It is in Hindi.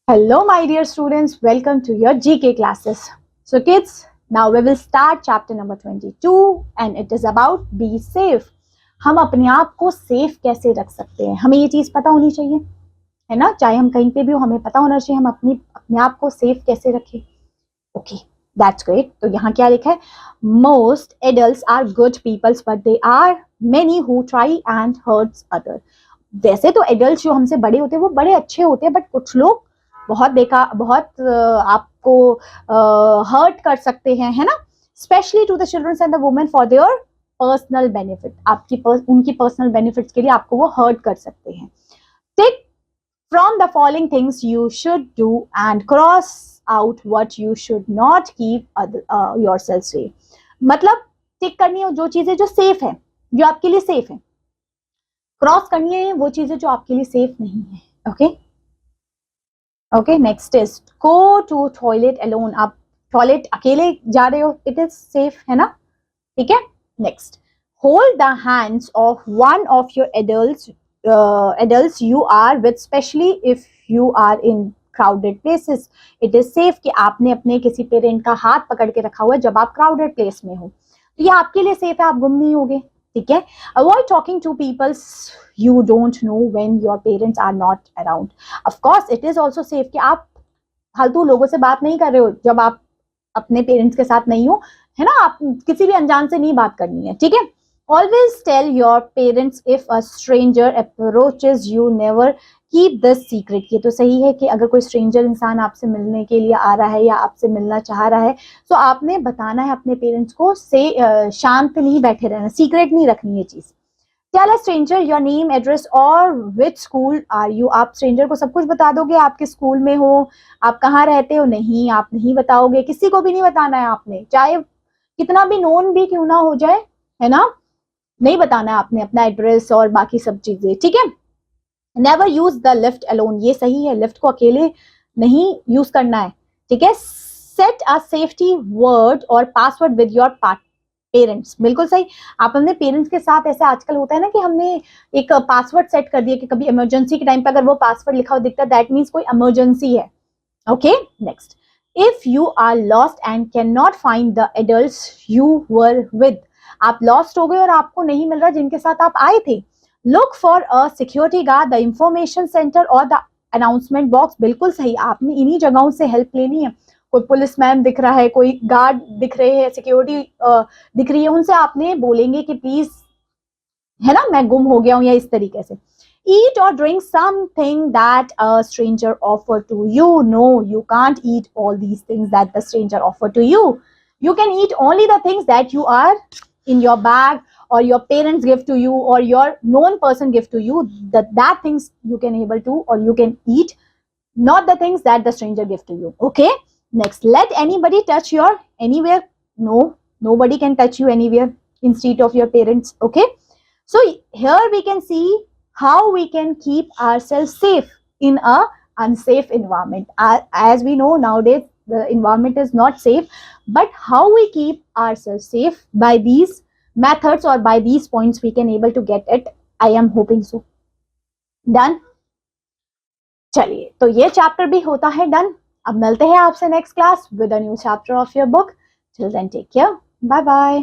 Hello, my dear students. Welcome to your GK classes. So, kids, now we will start chapter number 22 and it is about be safe. हम अपने आप को सेफ कैसे रख सकते हैं, हमें ये चीज पता होनी चाहिए, है ना। चाहे हम कहीं पे भी हो, हमें पता होना चाहिए हम अपने आप को सेफ कैसे रखें. Okay, that's great. तो यहाँ क्या लिखा है? Most adults are good peoples but they are many who try and hurts other. वैसे तो एडल्ट्स जो हमसे बड़े होते हैं वो बड़े अच्छे होते हैं, बट कुछ लोग बहुत आपको हर्ट कर सकते हैं, है ना. Specially to the childrens and the women for their personal benefit. उनकी पर्सनल बेनिफिट्स के लिए आपको वो हर्ट कर सकते हैं. Take from the following things you should do and cross out what you should not keep yourself safe. मतलब टिक करनी है जो चीजें जो सेफ है, जो आपके लिए सेफ है. क्रॉस करनी है वो चीजें जो आपके लिए सेफ नहीं है. Okay, next is go to toilet alone. आप टॉयलेट अकेले जा रहे हो, इट इज सेफ, है ना. ठीक है. Next, hold the hands of one of your adults you are with, specially if you are in crowded places. It is safe कि आपने अपने किसी पेरेंट का हाथ पकड़ के रखा हुआ है जब आप क्राउडेड प्लेस में हो, तो ये आपके लिए सेफ है, आप गुम नहीं होगे. ठीक है. Avoid talking to peoples you don't know when your parents are not around. Of course it is also safe कि आप फालतू लोगों से बात नहीं कर रहे हो जब आप अपने पेरेंट्स के साथ नहीं हो, है ना. आप किसी भी अनजान से नहीं बात करनी है. ठीक है. Always tell your parents if a stranger approaches you. Never keep this secret. ये तो सही है कि अगर कोई स्ट्रेंजर इंसान आपसे मिलने के लिए आ रहा है या आपसे मिलना चाह रहा है तो आपने बताना है अपने पेरेंट्स को, से शांत नहीं बैठे रहना, सीक्रेट नहीं रखनी ये चीज. Tell a stranger your name, address और which school are you. आप स्ट्रेंजर को सब कुछ बता दोगे, आप किस स्कूल में हो, आप कहाँ रहते हो. नहीं, आप नहीं बताओगे, किसी को भी नहीं बताना है आपने, चाहे कितना भी नोन भी क्यों ना हो जाए, है ना. नहीं बताना है आपने अपना एड्रेस और बाकी सब चीजें. ठीक है. Never use the lift alone. ये सही है, लिफ्ट को अकेले नहीं यूज करना है. ठीक है. सेट अ सेफ्टी वर्ड और पासवर्ड विद योर पेरेंट्स. बिल्कुल सही. आप अपने पेरेंट्स के साथ, ऐसे आजकल होता है ना कि हमने एक पासवर्ड सेट कर दिया कि कभी इमरजेंसी के टाइम पे अगर वो पासवर्ड लिखा हुआ दिखता है, दैट मीन्स कोई इमरजेंसी है. Okay. Next, if you are lost and can not find the adults you were with. आप लॉस्ट हो गए और आपको नहीं मिल रहा जिनके साथ आप आए थे. Look for a security guard, the information centre और द अनाउंसमेंट बॉक्स. बिल्कुल सही. आपने इन्हीं जगहों से हेल्प लेनी है. कोई पुलिस मैन दिख रहा है, कोई गार्ड दिख रहे हैं, सिक्योरिटी दिख रही है, उनसे आपने बोलेंगे कि प्लीज, है ना, मैं गुम हो गया हूं, या इस तरीके से. Eat or drink something that a stranger offer to you. No, you can't eat all these things that the stranger offer to you. You can eat only the things that you are in your bag or your parents give to you or your known person give to you. That things you can able to or you can eat, not the things that the stranger give to you. Okay. Next, let anybody touch your anywhere. No, nobody can touch you anywhere instead of your parents. Okay. So here we can see how we can keep ourselves safe in a unsafe environment. As we know nowadays the environment is not safe, but how we keep ourselves safe by these methods or by these points we can able to get it. I am hoping so. Done. चलिए, तो ये चैप्टर भी होता है डन. अब मिलते हैं आपसे next class with a new chapter of your book. Till then take care. Bye bye.